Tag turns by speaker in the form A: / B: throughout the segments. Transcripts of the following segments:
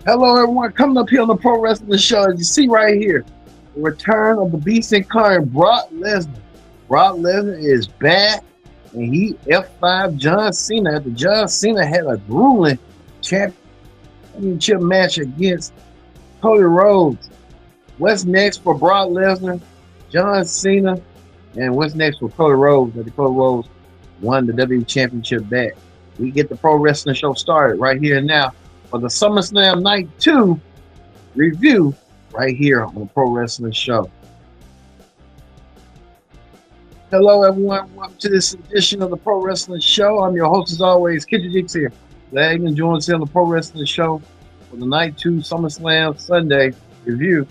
A: Hello, everyone. Coming up here on the Pro Wrestling Show, as you see right here, the return of the Beast incarnate, Brock Lesnar. Brock Lesnar is back, and he F5 John Cena. After John Cena had a grueling championship match against Cody Rhodes. What's next for Brock Lesnar, John Cena, and what's next for Cody Rhodes? After Cody Rhodes won the WWE Championship back. We get the Pro Wrestling Show started right here and now for the SummerSlam Night 2 review right here on the Pro Wrestling Show. Hello, everyone. Welcome to this edition of the Pro Wrestling Show. I'm your host, as always, Kid Jigs here. Glad you can join us here on the Pro Wrestling Show for the Night 2 SummerSlam Sunday review.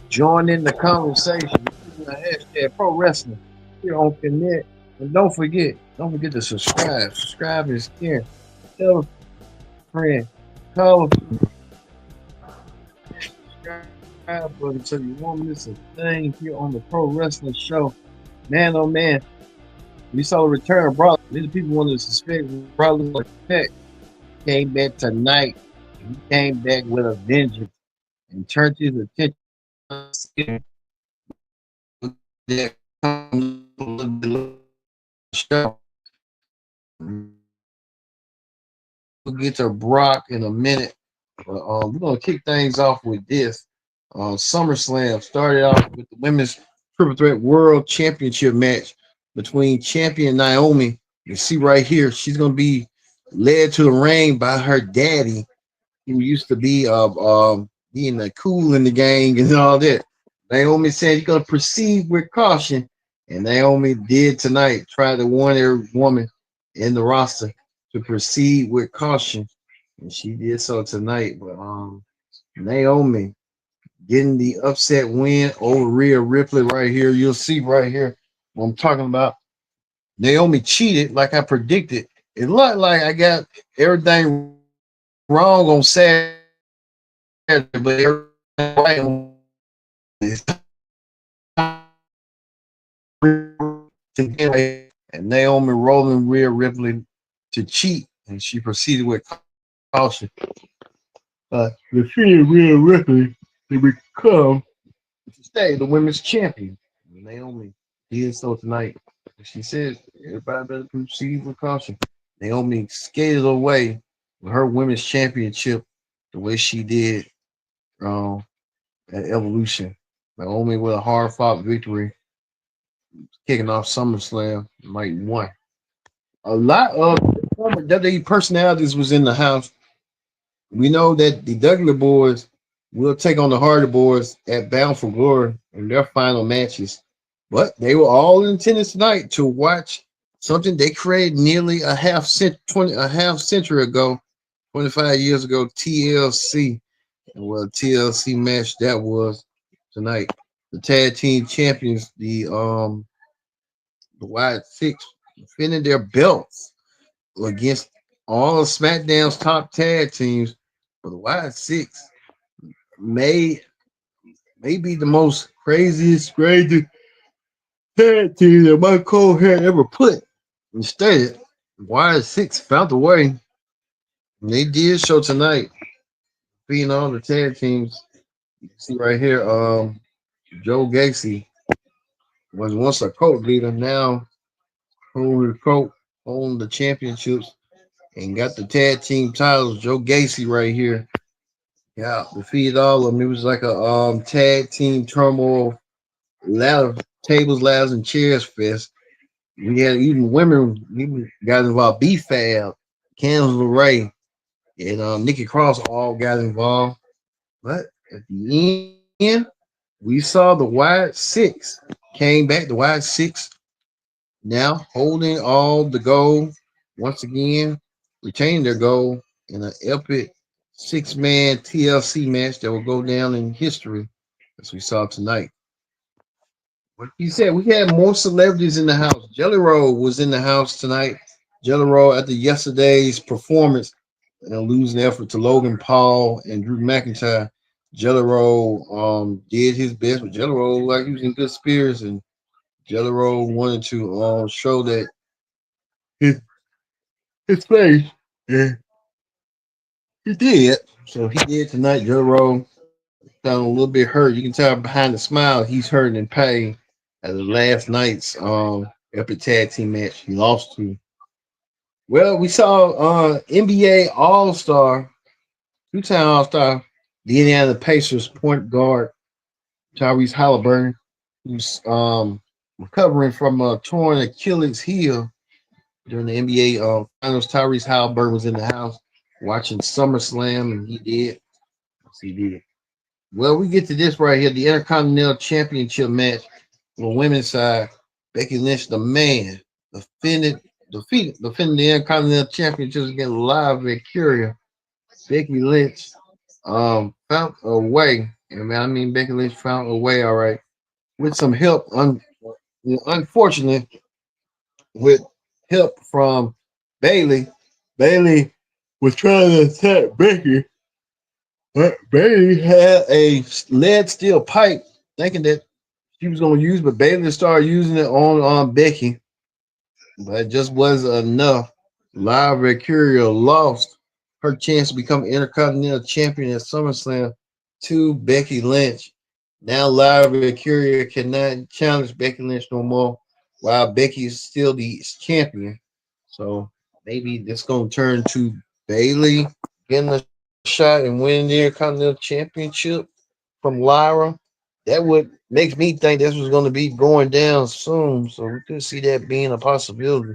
A: Join in the conversation using the hashtag Pro Wrestling here on Connect. And don't forget to subscribe. Subscribe and share. Tell a friend. Call subscribe button so you won't miss a thing here on the Pro Wrestling Show. Man, oh man, we saw the return of Brock. Many people wanted to suspect Brock Lesnar came back tonight. He came back with a vengeance and turned his attention to that show. We'll get to Brock in a minute. But, we're going to kick things off with this. SummerSlam started off with the Women's Triple Threat World Championship match between champion Naomi. You see right here, she's going to be led to the ring by her daddy, who used to be being the cool in the gang and all that. Naomi said he's going to proceed with caution, and Naomi did tonight try to warn every woman in the roster to proceed with caution, and she did so tonight. But Naomi getting the upset win over Rhea Ripley right here. You'll see right here what I'm talking about. Naomi cheated like I predicted. It looked like I got everything wrong on Saturday, but everything right on this. And Naomi rolling Rhea Ripley to cheat, and she proceeded with caution. Defeated Rhea Ripley to become to stay the women's champion. Naomi did so tonight. She said everybody better proceed with caution. Naomi skated away with her women's championship the way she did at Evolution. Naomi with a hard fought victory, kicking off SummerSlam Night 1. A lot of former WWE personalities was in the house. We know that the Dudley Boys will take on the Hardy Boys at Bound for Glory in their final matches. But they were all in attendance tonight to watch something they created nearly a half century ago, 25 years ago, TLC. And what a TLC match that was tonight. The tag team champions, the Wyatt Six, defending their belts against all of SmackDown's top tag teams. But the Wyatt Six may be the most crazy tag team that Michael Cole had ever put. Instead, Wyatt Six found a way. And they did show tonight, beating all the tag teams. You can see right here, Joe Gacy was once a cult leader, now hold the cult, own the championships, and got the tag team titles. Joe Gacy right here. Yeah, defeated all of them. It was like a tag team turmoil ladder, tables, ladders, and chairs fest. We had even women even got involved. B-Fab, Candice LeRae, and Nikki Cross all got involved. But at the end, we saw the Wyatt Six came back. The Wyatt Six now holding all the gold once again, retaining their gold in an epic six-man TLC match that will go down in history as we saw tonight. What you said, we had more celebrities in the house. Jelly Roll was in the house tonight. Jelly Roll after yesterday's performance and a losing effort to Logan Paul and Drew McIntyre. Jelly Roll did his best, but Jelly Roll like he was in good spirits, and Jelly Roll wanted to show that his face. Yeah, he did. So he did tonight. Joe Rogan sound a little bit hurt. You can tell behind the smile he's hurting in pain. At the last night's epic tag team match he lost to. Well, we saw NBA All Star, two-time All Star, the Indiana Pacers point guard Tyrese Halliburton, who's recovering from a torn Achilles heel during the NBA Finals. Tyrese Halliburton was in the house watching SummerSlam, and he did. Yes, he did. Well, we get to this right here, the Intercontinental Championship match on the women's side. Becky Lynch, the man, defending the Intercontinental Championship against Live Victoria. Becky Lynch found a way. I mean, Becky Lynch found a way, all right, with some help. Unfortunately, with help from Bailey. Bailey was trying to attack Becky, but Bailey had a lead steel pipe, thinking that she was going to use, but Bailey started using it on Becky, but it just wasn't enough. Live Mercurio lost her chance to become Intercontinental Champion at SummerSlam to Becky Lynch. Now Live Mercurio cannot challenge Becky Lynch no more, while Becky is still the champion. So maybe this going to turn to Bailey getting a shot and winning the Intercontinental Championship from Lyra. That would makes me think this was going to be going down soon. So we could see that being a possibility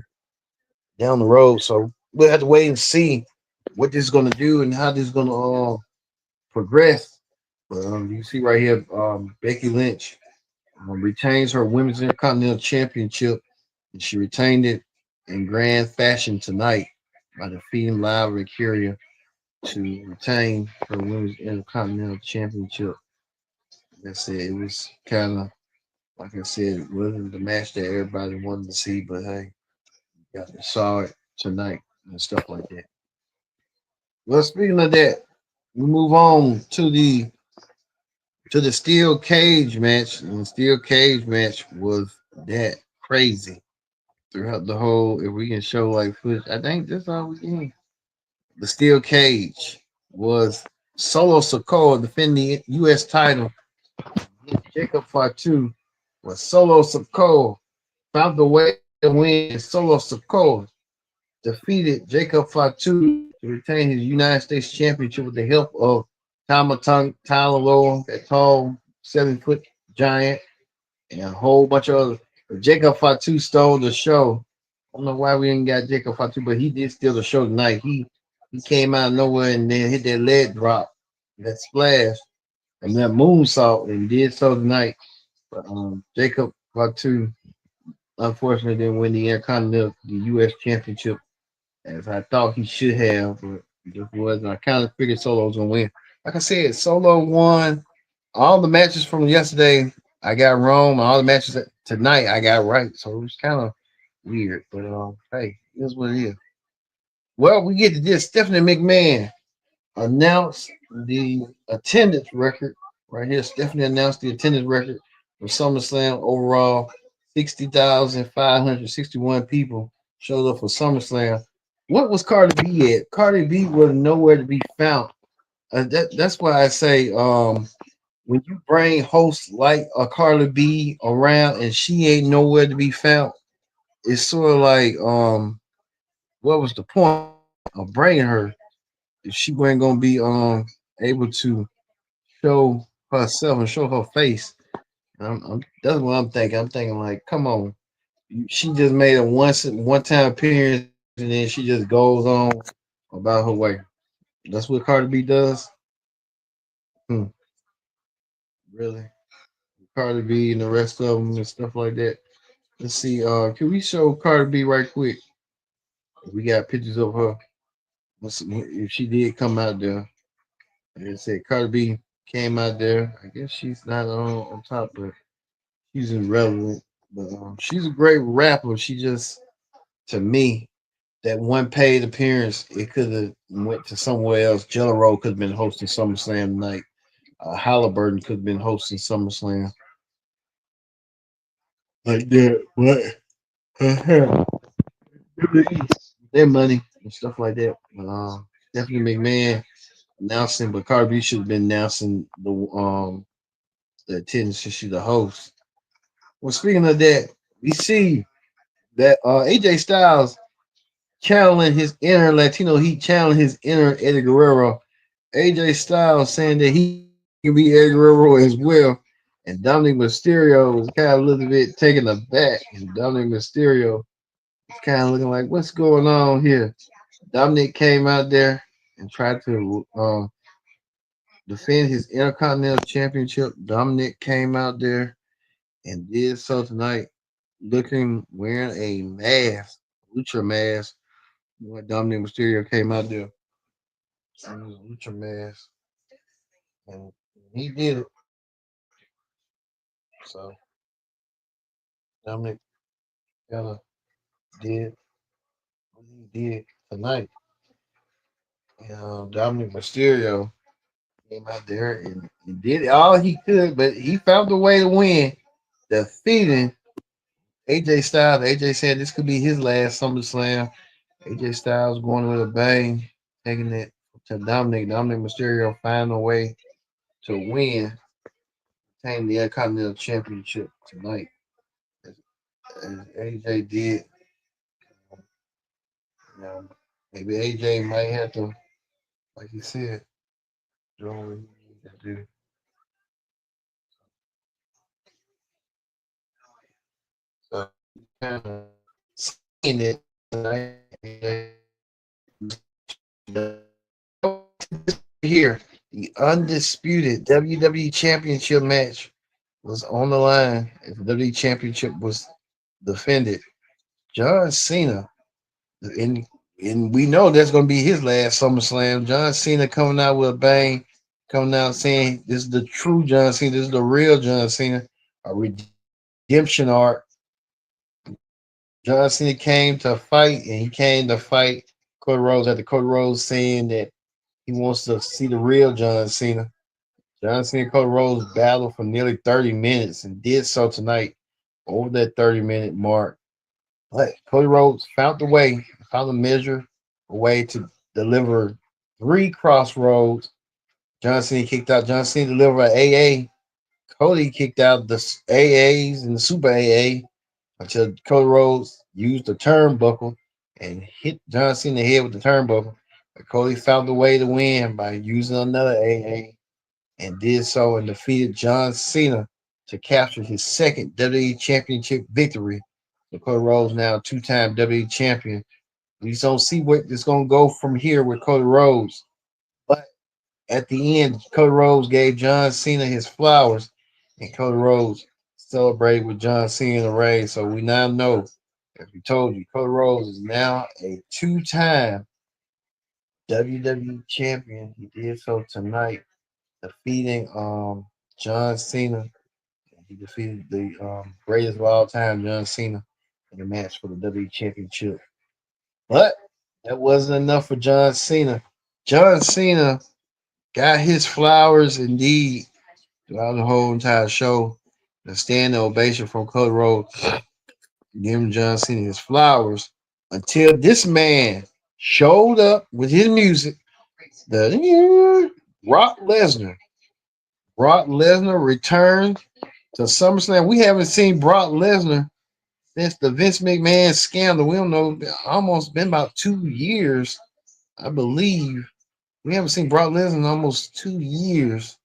A: down the road. So we'll have to wait and see what this is going to do and how this is going to progress. But you see right here, Becky Lynch retains her Women's Intercontinental Championship, and she retained it in grand fashion tonight by defeating Live Mercuria to retain her Women's Intercontinental Championship. Like I said, it was kind of, like I said, it wasn't the match that everybody wanted to see, but hey, got to saw it tonight and stuff like that. Well, speaking of that, we move on to the steel cage match. And the steel cage match was that crazy throughout the whole. If we can show like footage, I think that's all we can. The steel cage was Solo Sokoa defending the U.S. title. Jacob Fatu was Solo Sokoa found the way to win. Solo Sokoa defeated Jacob Fatu to retain his United States Championship with the help of Tyler Lowe, that tall 7 foot giant, and a whole bunch of others. But Jacob Fatu stole the show. I don't know why we didn't got Jacob Fatu, but he did steal the show tonight. He came out of nowhere and then hit that leg drop, that splash, and that moonsault, and did so tonight. But Jacob Fatu unfortunately didn't win the Intercontinental, the U.S. Championship as I thought he should have, but it just wasn't. I kind of figured Solo was gonna win. Like I said, Solo won all the matches from yesterday. I got wrong. All the matches tonight I got right. So it was kind of weird, but hey, it is what it is. Well, we get to this. Stephanie McMahon announced the attendance record right here. Stephanie announced the attendance record for SummerSlam overall. 60,561 people showed up for SummerSlam. What was Cardi B at? Cardi B was nowhere to be found. That's why I say when you bring hosts like a Cardi B around and she ain't nowhere to be found, it's sort of like what was the point of bringing her if she wasn't gonna be able to show herself and show her face? That's what I'm thinking. I'm thinking like, come on, she just made a one time appearance and then she just goes on about her way. That's what Cardi B does. Hmm, really, Cardi B and the rest of them and stuff like that. Let's see. Can we show Cardi B right quick? We got pictures of her. Let's see if she did come out there. Like I said, Cardi B came out there. I guess she's not on top, but she's irrelevant. But she's a great rapper. She just, to me, that one paid appearance, it could have went to somewhere else. Jello Roll could have been hosting SummerSlam night. Halliburton could have been hosting SummerSlam like that. But WWE, their money and stuff like that. Stephanie McMahon announcing, but Cardi B should have been announcing the attendance since she's the host. Well, speaking of that, we see that AJ Styles channeling his inner Latino, he channeling his inner Eddie Guerrero. AJ Styles saying that he can be Eddie Guerrero as well. And Dominic Mysterio was kind of a little bit taken aback. And Dominic Mysterio was kind of looking like, what's going on here? Dominic came out there and tried to defend his Intercontinental Championship. Dominic came out there and did so tonight, looking wearing a mask, lucha mask. When Dominic Mysterio came out there, and his lucha mask, and he did it. So Dominic kind of did what he did tonight. And Dominic Mysterio came out there and did all he could, but he found a way to win, defeating AJ Styles. AJ said this could be his last SummerSlam. AJ Styles going with a bang, taking it to Dominic. Dominic Mysterio find a way to win, obtain the Intercontinental Championship tonight. As AJ did, you know, maybe AJ might have to, like he said, do what he needs to do. So kind of seeing it tonight. Here, the undisputed WWE Championship match was on the line. If the WWE Championship was defended, John Cena, and and we know that's going to be his last SummerSlam. John Cena coming out with a bang, coming out saying this is the true John Cena, this is the real John Cena, a redemption arc. John Cena came to fight, and he came to fight Cody Rhodes after Cody Rhodes saying that he wants to see the real John Cena. John Cena and Cody Rhodes battled for nearly 30 minutes and did so tonight over that 30-minute mark. But Cody Rhodes found the way, found a measure, a way to deliver three crossroads. John Cena kicked out. John Cena delivered an AA. Cody kicked out the AAs and the Super AA until Cody Rhodes used the turnbuckle and hit John Cena in the head with the turnbuckle. But Cody found a way to win by using another AA and did so and defeated John Cena to capture his second WWE Championship victory. So Cody Rhodes now two-time WWE champion. We just don't see what it's going to go from here with Cody Rhodes. But at the end, Cody Rhodes gave John Cena his flowers, and Cody Rhodes celebrated with John Cena in the ring. So we now know, as we told you, Cody Rhodes is now a two-time WWE champion. He did so tonight, defeating John Cena. He defeated the greatest of all time, John Cena, in the match for the WWE Championship. But that wasn't enough for John Cena. John Cena got his flowers indeed throughout the whole entire show. The standing ovation from Cody Rhodes, giving John Cena his flowers until this man showed up with his music. The Brock Lesnar. Brock Lesnar returned to SummerSlam. We haven't seen Brock Lesnar since the Vince McMahon scandal. We don't know, almost been about 2 years, I believe. We haven't seen Brock Lesnar in almost 2 years.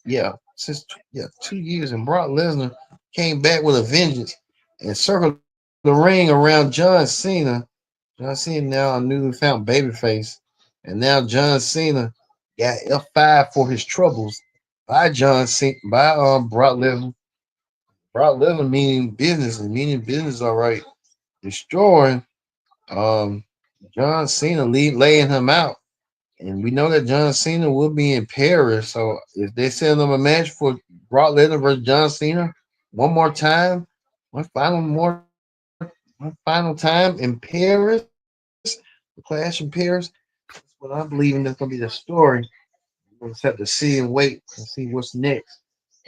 A: Yeah, since 2 years. And Brock Lesnar came back with a vengeance and circled the ring around John Cena. John Cena now a newly found babyface. And now John Cena got F5 for his troubles by John Cena, by Brock Lesnar. Brock Lesnar meaning business and meaning business, all right. Destroying um John Cena, laying him out. And we know that John Cena will be in Paris. So if they send them a match for Brock Lesnar versus John Cena one more time, one final time in Paris, the clash in Paris, that's what I'm believing that's gonna be the story. We'll just have to see and wait and see what's next.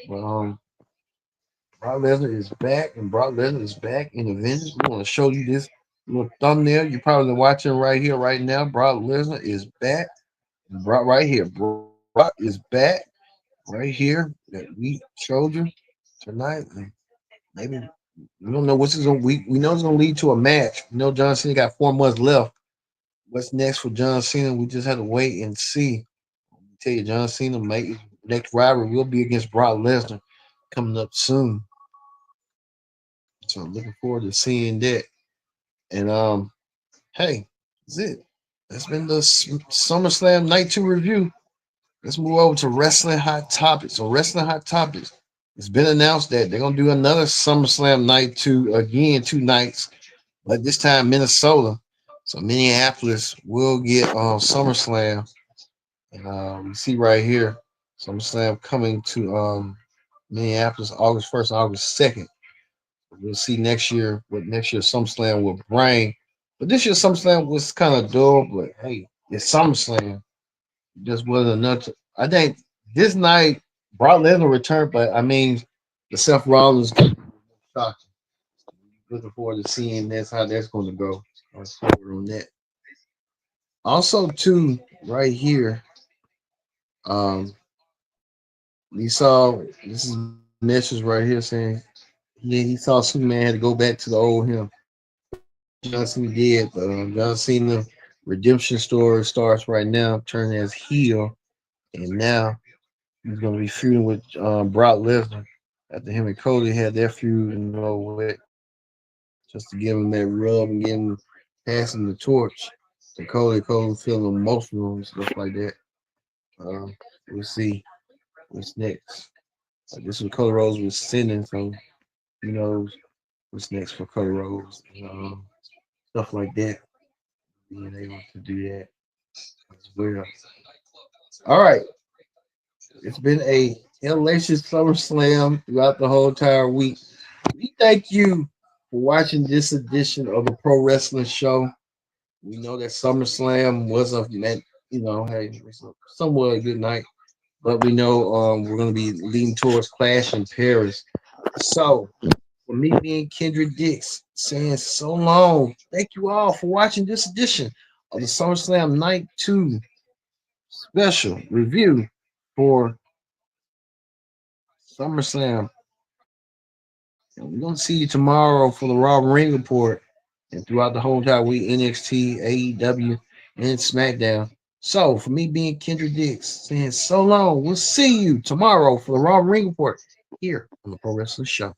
A: But Brock Lesnar is back, and Brock Lesnar is back in the vengeance. We want to show you this little thumbnail. You're probably watching right here, right now. Brock Lesnar is back. Brock right here. Brock is back right here that we showed you tonight. And maybe we don't know what's going. We know it's going to lead to a match. We know John Cena got 4 months left. What's next for John Cena? We just have to wait and see. Let me tell you, John Cena next rivalry will be against Brock Lesnar coming up soon. So I'm looking forward to seeing that. And hey, that's it. That's been the SummerSlam Night 2 review. Let's move over to Wrestling Hot Topics. So Wrestling Hot Topics, it's been announced that they're gonna do another SummerSlam Night 2 again, 2 nights, but this time Minnesota. So Minneapolis will get SummerSlam. And you see right here, SummerSlam coming to Minneapolis August 1st, August 2nd. We'll see next year what next year SummerSlam will bring. But this year SummerSlam was kind of dull, but hey, it's SummerSlam. It just wasn't enough. I think this night Brock Lesnar returned, but I mean the Seth Rollins shocking. Looking forward to seeing how that's going to go. I'll forward on that. Also, too, right here, um, we saw this is message right here saying he saw Superman had to go back to the old him. John Cena did. John Cena redemption story starts right now, turning as heel, and now he's going to be feuding with Brock Lesnar after him and Cody had their feud and all with, just to give him that rub and give him passing the torch to Cody. Cody feeling emotional and stuff like that. Um, we'll see what's next. This was Cody Rhodes was sending, so who knows what's next for Cody Rhodes. Stuff like that. Being able to do that as well. All right. It's been a hellacious SummerSlam throughout the whole entire week. We thank you for watching this edition of the Pro Wrestling Show. We know that SummerSlam was hey, it was somewhat a good night, but we know we're going to be leaning towards Clash in Paris. So, for me being Kendra Dix, saying so long, thank you all for watching this edition of the SummerSlam Night 2 special review for SummerSlam. And we're going to see you tomorrow for the Raw Ring Report and throughout the whole entire week, NXT, AEW, and SmackDown. So, for me being Kendra Dix, saying so long, we'll see you tomorrow for the Raw Ring Report here on the Pro Wrestling Show.